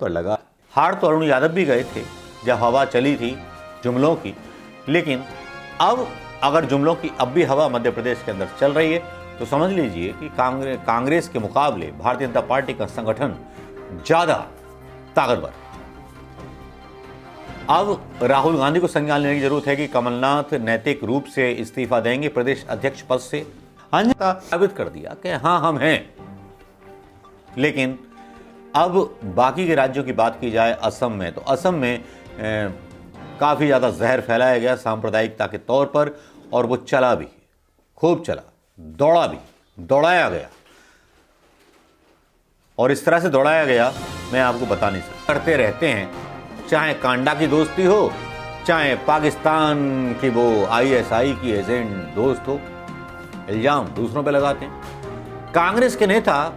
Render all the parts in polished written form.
पर लगा। हार तो अरुण यादव भी गए थे जब हवा चली थी जुमलों की, लेकिन अब अगर जुमलों की अब भी हवा मध्य प्रदेश के अंदर चल रही है तो समझ लीजिए कि कांग्रेस के मुकाबले भारतीय जनता पार्टी का संगठन ज्यादा ताकतवर। अब राहुल गांधी को संज्ञान लेने की जरूरत है कि कमलनाथ नैतिक रूप से इस्तीफा देंगे प्रदेश अध्यक्ष पद से। अन्यथा साबित कर दिया कि हाँ हम हैं। लेकिन अब बाकी के राज्यों की बात की जाए, असम में, तो असम में काफ़ी ज़्यादा जहर फैलाया गया सांप्रदायिकता के तौर पर, और वो चला भी, खूब चला, दौड़ा भी, दौड़ाया गया। और इस तरह से दौड़ाया गया मैं आपको बता नहीं सकता। करते रहते हैं, चाहे कांडा की दोस्ती हो, चाहे पाकिस्तान की वो ISI की एजेंट दोस्त हो, इल्जाम दूसरों पे लगाते हैं। कांग्रेस के नेता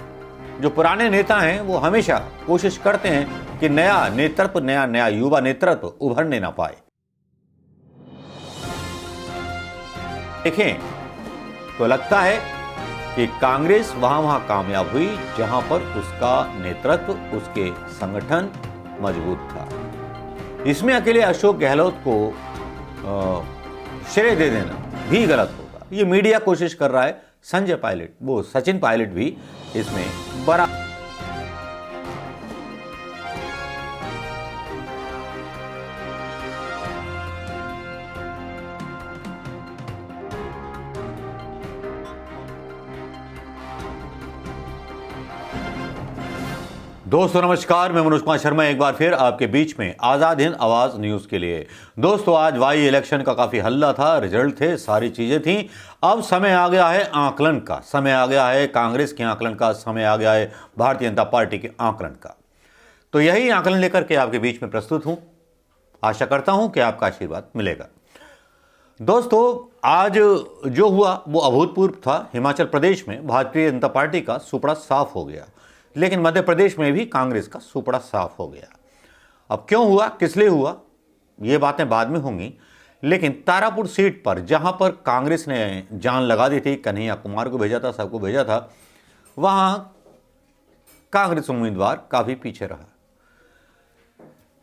जो पुराने नेता हैं वो हमेशा कोशिश करते हैं कि नया नेतृत्व, नया युवा नेतृत्व उभरने ना पाए। देखें तो लगता है कि कांग्रेस वहां कामयाब हुई जहां पर उसका नेतृत्व, उसके संगठन मजबूत था। इसमें अकेले अशोक गहलोत को श्रेय दे देना भी गलत होगा। ये मीडिया कोशिश कर रहा है, संजय पायलट, वो सचिन पायलट भी इसमें बड़ा। दोस्तों नमस्कार, मैं मनोज कुमार शर्मा एक बार फिर आपके बीच में आजाद हिंद आवाज न्यूज के लिए। दोस्तों आज वाई इलेक्शन का काफी हल्ला था, रिजल्ट थे, सारी चीजें थी। अब समय आ गया है आकलन का, समय आ गया है कांग्रेस के आकलन का, समय आ गया है भारतीय जनता पार्टी के आकलन का। तो यही आकलन लेकर के आपके बीच में प्रस्तुत हूं। आशा करता हूं कि आपका आशीर्वाद मिलेगा। दोस्तों आज जो हुआ वो अभूतपूर्व था। हिमाचल प्रदेश में भारतीय जनता पार्टी का सुपड़ा साफ हो गया, लेकिन मध्य प्रदेश में भी कांग्रेस का सुपड़ा साफ हो गया। अब क्यों हुआ, किस लिए हुआ, ये बातें बाद में होंगी। लेकिन तारापुर सीट पर जहां पर कांग्रेस ने जान लगा दी थी, कन्हैया कुमार को भेजा था, सबको भेजा था, वहां कांग्रेस उम्मीदवार काफी पीछे रहा।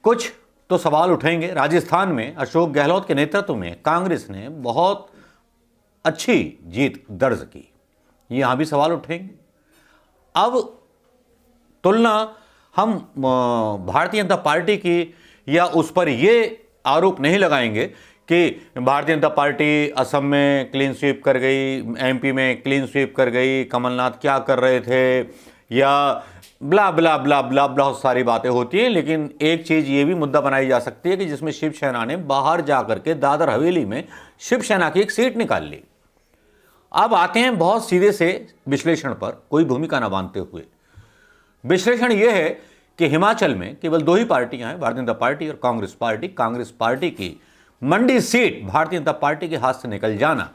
कुछ तो सवाल उठेंगे। राजस्थान में अशोक गहलोत के नेतृत्व में कांग्रेस ने बहुत अच्छी जीत दर्ज की, यहां भी सवाल उठेंगे। अब तुलना हम भारतीय जनता पार्टी की या उस पर यह आरोप नहीं लगाएंगे कि भारतीय जनता पार्टी असम में क्लीन स्वीप कर गई, MP में क्लीन स्वीप कर गई, कमलनाथ क्या कर रहे थे, या ब्ला ब्ला ब्ला ब्ला, बहुत सारी बातें होती हैं। लेकिन एक चीज ये भी मुद्दा बनाई जा सकती है कि जिसमें शिवसेना ने बाहर जाकर के दादर हवेली में शिवसेना की एक सीट निकाल ली। अब आते हैं बहुत सीधे से विश्लेषण पर, कोई भूमिका ना बांधते हुए। विश्लेषण यह है कि हिमाचल में केवल दो ही पार्टियां हैं, भारतीय जनता पार्टी और कांग्रेस पार्टी। कांग्रेस पार्टी की मंडी सीट भारतीय जनता पार्टी के हाथ से निकल जाना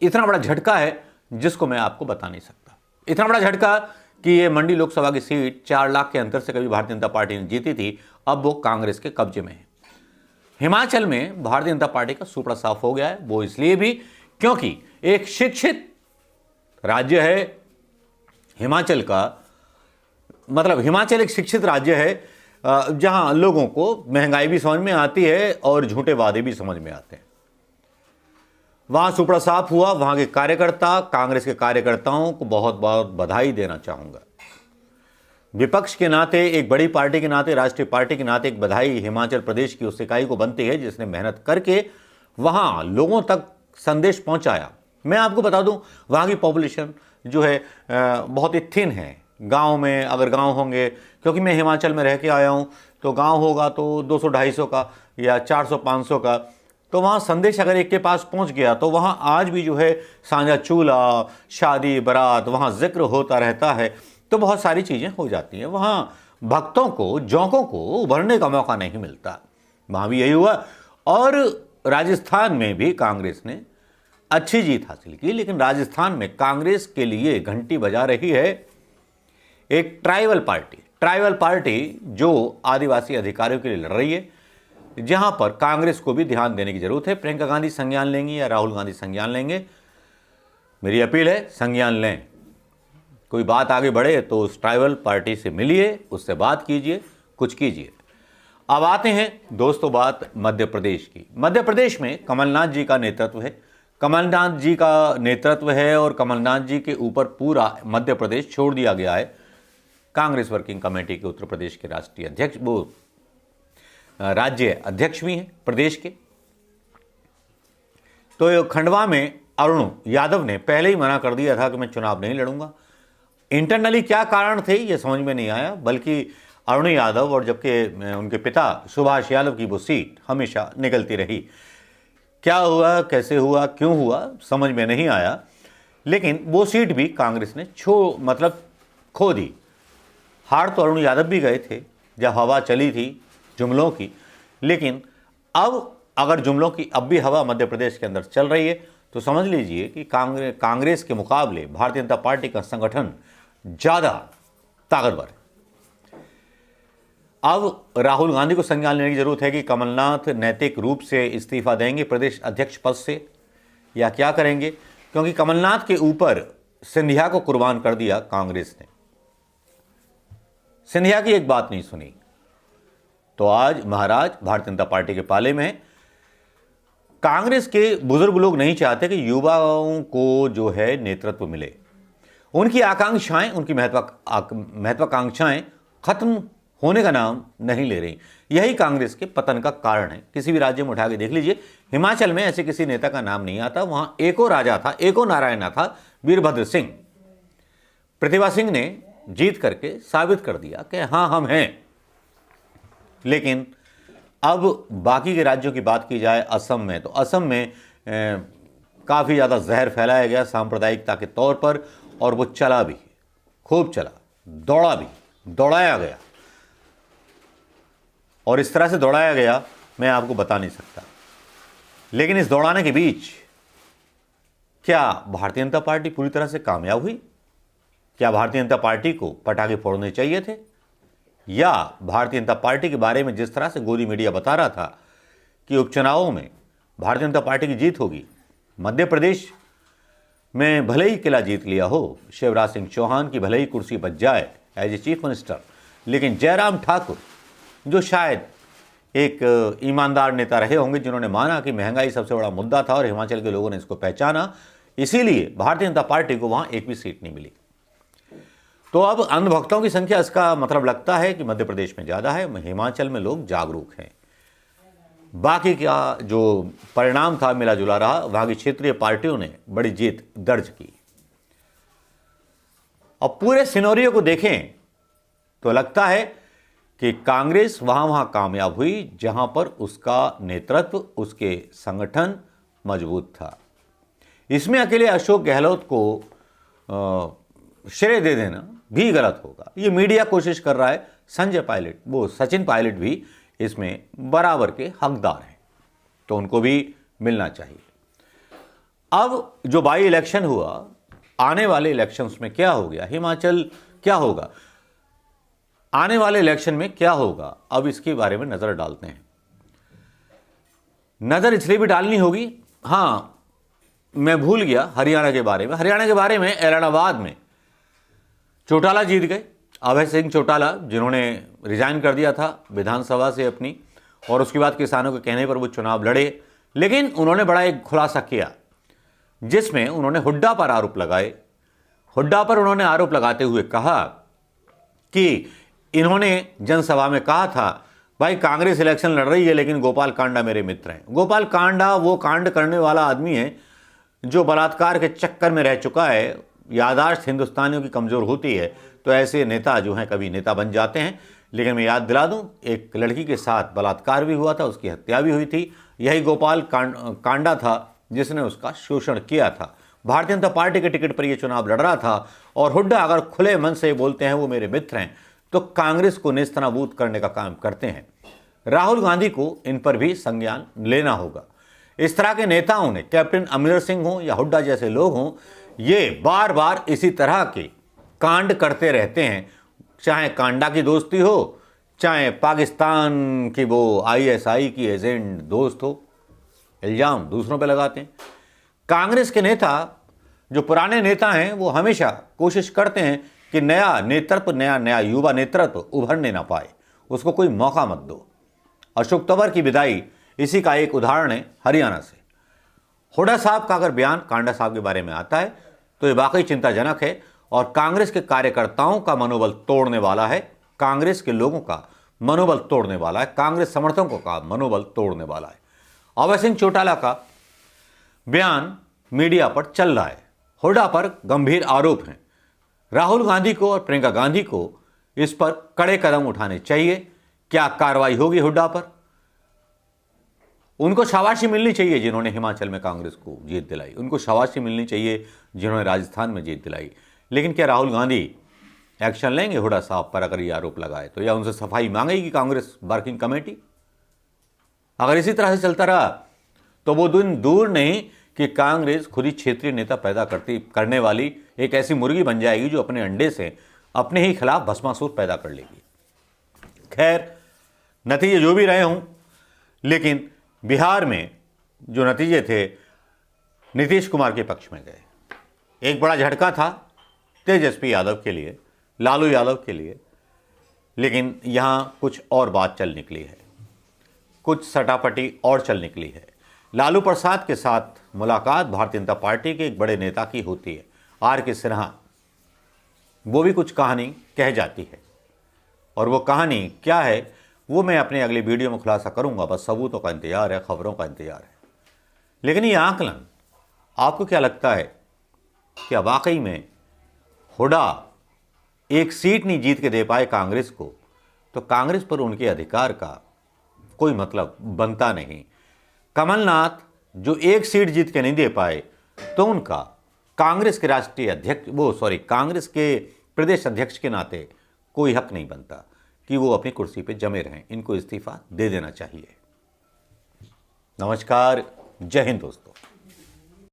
इतना बड़ा झटका है जिसको मैं आपको बता नहीं सकता। इतना बड़ा झटका कि ये मंडी लोकसभा की सीट 4 लाख के अंतर से कभी भारतीय जनता पार्टी ने जीती थी, अब वो कांग्रेस के कब्जे में है। हिमाचल में भारतीय जनता पार्टी का सुपड़ा साफ हो गया है। वो इसलिए भी क्योंकि एक शिक्षित राज्य है हिमाचल का, मतलब हिमाचल एक शिक्षित राज्य है जहां लोगों को महंगाई भी समझ में आती है और झूठे वादे भी समझ में आते हैं। वहां सुपड़ा साफ हुआ। वहां के कार्यकर्ता, कांग्रेस के कार्यकर्ताओं को बहुत बहुत बधाई देना चाहूंगा। विपक्ष के नाते, एक बड़ी पार्टी के नाते, राष्ट्रीय पार्टी के नाते एक बधाई हिमाचल प्रदेश की उस इकाई को बनती है जिसने मेहनत करके वहां लोगों तक संदेश पहुंचाया। मैं आपको बता दूं, वहां की पॉपुलेशन जो है बहुत ही थिन है। गांव में अगर गांव होंगे, क्योंकि मैं हिमाचल में रह के आया हूं, तो गांव होगा तो 200-250 का या 400-500 का, तो वहां संदेश अगर एक के पास पहुंच गया तो वहां आज भी जो है सांझा चूल्हा, शादी, बारात, वहां जिक्र होता रहता है। तो बहुत सारी चीजें हो जाती हैं। वहां भक्तों को, जौकों को उभरने का मौका नहीं मिलता। वहां भी यही हुआ। और राजस्थान में भी कांग्रेस ने अच्छी जीत हासिल की, लेकिन राजस्थान में कांग्रेस के लिए घंटी बजा रही है एक ट्राइबल पार्टी जो आदिवासी अधिकारियों के लिए लड़ रही है, जहां पर कांग्रेस को भी ध्यान देने की जरूरत है। प्रियंका गांधी संज्ञान लेंगी या राहुल गांधी संज्ञान लेंगे, मेरी अपील है संज्ञान लें। कोई बात आगे बढ़े तो उस ट्राइबल पार्टी से मिलिए, उससे बात कीजिए, कुछ कीजिए। अब आते हैं दोस्तों बात मध्य प्रदेश की। मध्य प्रदेश में कमलनाथ जी का नेतृत्व है, कमलनाथ जी का नेतृत्व है और कमलनाथ जी के ऊपर पूरा मध्य प्रदेश छोड़ दिया गया है। कांग्रेस वर्किंग कमेटी के उत्तर प्रदेश के राष्ट्रीय अध्यक्ष, वो राज्य अध्यक्ष भी हैं प्रदेश के। तो खंडवा में अरुण यादव ने पहले ही मना कर दिया था कि मैं चुनाव नहीं लड़ूंगा। इंटरनली क्या कारण थे ये समझ में नहीं आया, बल्कि अरुण यादव और जबकि उनके पिता सुभाष यादव की वो सीट हमेशा निकलती रही। क्या हुआ, कैसे हुआ, क्यों हुआ, समझ में नहीं आया, लेकिन वो सीट भी कांग्रेस ने खो दी। हार तो अरुण यादव भी गए थे जब हवा चली थी जुमलों की, लेकिन अब अगर जुमलों की अब भी हवा मध्य प्रदेश के अंदर चल रही है तो समझ लीजिए कि कांग्रेस के मुकाबले भारतीय जनता पार्टी का संगठन ज़्यादा ताकतवर है। अब राहुल गांधी को संज्ञान लेने की जरूरत है कि कमलनाथ नैतिक रूप से इस्तीफा देंगे प्रदेश अध्यक्ष पद से या क्या करेंगे, क्योंकि कमलनाथ के ऊपर सिंधिया को कुर्बान कर दिया कांग्रेस ने। सिंधिया की एक बात नहीं सुनी तो आज महाराज भारतीय जनता पार्टी के पाले में है। कांग्रेस के बुजुर्ग लोग नहीं चाहते कि युवाओं को जो है नेतृत्व मिले। उनकी आकांक्षाएं, उनकी महत्वाकांक्षाएं खत्म होने का नाम नहीं ले रही। यही कांग्रेस के पतन का कारण है। किसी भी राज्य में उठा के देख लीजिए, हिमाचल में ऐसे किसी नेता का नाम नहीं आता। वहां एको राजा था, एको नारायणा था, वीरभद्र सिंह। प्रतिभा सिंह ने जीत करके साबित कर दिया कि हाँ हम हैं। लेकिन अब बाकी के राज्यों की बात की जाए, असम में, तो असम में काफ़ी ज़्यादा जहर फैलाया गया सांप्रदायिकता के तौर पर, और वो चला भी, खूब चला, दौड़ा भी, दौड़ाया गया। और इस तरह से दौड़ाया गया मैं आपको बता नहीं सकता। लेकिन इस दौड़ाने के बीच क्या भारतीय जनता पार्टी पूरी तरह से कामयाब हुई? क्या भारतीय जनता पार्टी को पटाखे फोड़ने चाहिए थे? या भारतीय जनता पार्टी के बारे में जिस तरह से गोदी मीडिया बता रहा था कि उपचुनावों में भारतीय जनता पार्टी की जीत होगी, मध्य प्रदेश में भले ही किला जीत लिया हो, शिवराज सिंह चौहान की भले ही कुर्सी बच जाए एज ए चीफ मिनिस्टर, लेकिन जयराम ठाकुर जो शायद एक ईमानदार नेता रहे होंगे, जिन्होंने माना कि महंगाई सबसे बड़ा मुद्दा था और हिमाचल के लोगों ने इसको पहचाना, इसीलिए भारतीय जनता पार्टी को वहां एक भी सीट नहीं मिली। तो अब अंधभक्तों की संख्या, इसका मतलब लगता है कि मध्य प्रदेश में ज़्यादा है, हिमाचल में लोग जागरूक हैं। बाकी का जो परिणाम था मिला जुला रहा। वहां की क्षेत्रीय पार्टियों ने बड़ी जीत दर्ज की। और पूरे सिनेरियो को देखें तो लगता है कि कांग्रेस वहां कामयाब हुई जहां पर उसका नेतृत्व, उसके संगठन मजबूत था। इसमें अकेले अशोक गहलोत को श्रेय दे देना भी गलत होगा। ये मीडिया कोशिश कर रहा है। संजय पायलट, वो सचिन पायलट भी इसमें बराबर के हकदार हैं, तो उनको भी मिलना चाहिए। अब जो बाई इलेक्शन हुआ, आने वाले इलेक्शंस में क्या हो गया, हिमाचल क्या होगा, आने वाले इलेक्शन में क्या होगा, अब इसके बारे में नजर डालते हैं। नजर इसलिए भी डालनी होगी, हाँ मैं भूल गया हरियाणा के बारे में। हरियाणा के बारे में एलनाबाद में चौटाला जीत गए, अभय सिंह चौटाला, जिन्होंने रिजाइन कर दिया था विधानसभा से अपनी, और उसके बाद किसानों के कहने पर वो चुनाव लड़े। लेकिन उन्होंने बड़ा एक खुलासा किया जिसमें उन्होंने हुड्डा पर आरोप लगाए। हुड्डा पर उन्होंने आरोप लगाते हुए कहा कि इन्होंने जनसभा में कहा था, भाई कांग्रेस इलेक्शन लड़ रही है लेकिन गोपाल कांडा मेरे मित्र हैं। गोपाल कांडा वो कांड करने वाला आदमी है जो बलात्कार के चक्कर में रह चुका है। याददाश्त हिंदुस्तानियों की कमज़ोर होती है, तो ऐसे नेता जो हैं कभी नेता बन जाते हैं। लेकिन मैं याद दिला दूं, एक लड़की के साथ बलात्कार भी हुआ था, उसकी हत्या भी हुई थी। यही गोपाल कांडा था जिसने उसका शोषण किया था। भारतीय जनता पार्टी के टिकट पर यह चुनाव लड़ रहा था। और हुड्डा अगर खुले मन से बोलते हैं वो मेरे मित्र हैं, तो कांग्रेस को नेस्तनाबूद करने का काम करते हैं। राहुल गांधी को इन पर भी संज्ञान लेना होगा। इस तरह के नेताओं ने, कैप्टन अमरिंदर सिंह हों या हुड्डा जैसे लोग हों, ये बार बार इसी तरह के कांड करते रहते हैं। चाहे कांडा की दोस्ती हो, चाहे पाकिस्तान की वो आईएसआई की एजेंट दोस्त हो, इल्जाम दूसरों पे लगाते हैं। कांग्रेस के नेता जो पुराने नेता हैं वो हमेशा कोशिश करते हैं कि नया नेतृत्व, नया युवा नेतृत्व उभरने ना पाए, उसको कोई मौका मत दो। अशोक तंवर की विदाई इसी का एक उदाहरण है हरियाणा से। हुड्डा साहब का अगर बयान कांडा साहब के बारे में आता है तो ये वाकई चिंताजनक है और कांग्रेस के कार्यकर्ताओं का मनोबल तोड़ने वाला है, कांग्रेस के लोगों का मनोबल तोड़ने वाला है, कांग्रेस समर्थकों का मनोबल तोड़ने वाला है। अभय सिंह चौटाला का बयान मीडिया पर चल रहा है। हुड्डा पर गंभीर आरोप हैं। राहुल गांधी को और प्रियंका गांधी को इस पर कड़े कदम उठाने चाहिए। क्या कार्रवाई होगी हुड्डा पर? उनको शाबाशी मिलनी चाहिए जिन्होंने हिमाचल में कांग्रेस को जीत दिलाई, उनको शाबाशी मिलनी चाहिए जिन्होंने राजस्थान में जीत दिलाई। लेकिन क्या राहुल गांधी एक्शन लेंगे हुड्डा साहब पर अगर ये आरोप लगाए तो, या उनसे सफाई मांगेगी कांग्रेस वर्किंग कमेटी? अगर इसी तरह से चलता रहा तो वो दिन दूर नहीं कि कांग्रेस खुद ही क्षेत्रीय नेता पैदा करने वाली एक ऐसी मुर्गी बन जाएगी जो अपने अंडे से अपने ही खिलाफ भस्मासुर पैदा कर लेगी। खैर, नतीजे जो भी रहे हों, लेकिन बिहार में जो नतीजे थे नीतीश कुमार के पक्ष में गए। एक बड़ा झटका था तेजस्वी यादव के लिए, लालू यादव के लिए, लेकिन यहाँ कुछ और बात चल निकली है, कुछ सटापटी और चल निकली है। लालू प्रसाद के साथ मुलाकात भारतीय जनता पार्टी के एक बड़े नेता की होती है, आर के सिन्हा। वो भी कुछ कहानी कह जाती है और वो कहानी क्या है वो मैं अपने अगले वीडियो में खुलासा करूंगा। बस सबूतों का इंतजार है, खबरों का इंतजार है। लेकिन ये आकलन आपको क्या लगता है, क्या वाकई में हुड्डा एक सीट नहीं जीत के दे पाए कांग्रेस को, तो कांग्रेस पर उनके अधिकार का कोई मतलब बनता नहीं। कमलनाथ जो एक सीट जीत के नहीं दे पाए तो उनका कांग्रेस के राष्ट्रीय अध्यक्ष कांग्रेस के प्रदेश अध्यक्ष के नाते कोई हक नहीं बनता कि वो अपनी कुर्सी पे जमे रहें। इनको इस्तीफा दे देना चाहिए। नमस्कार, जय हिंद दोस्तों।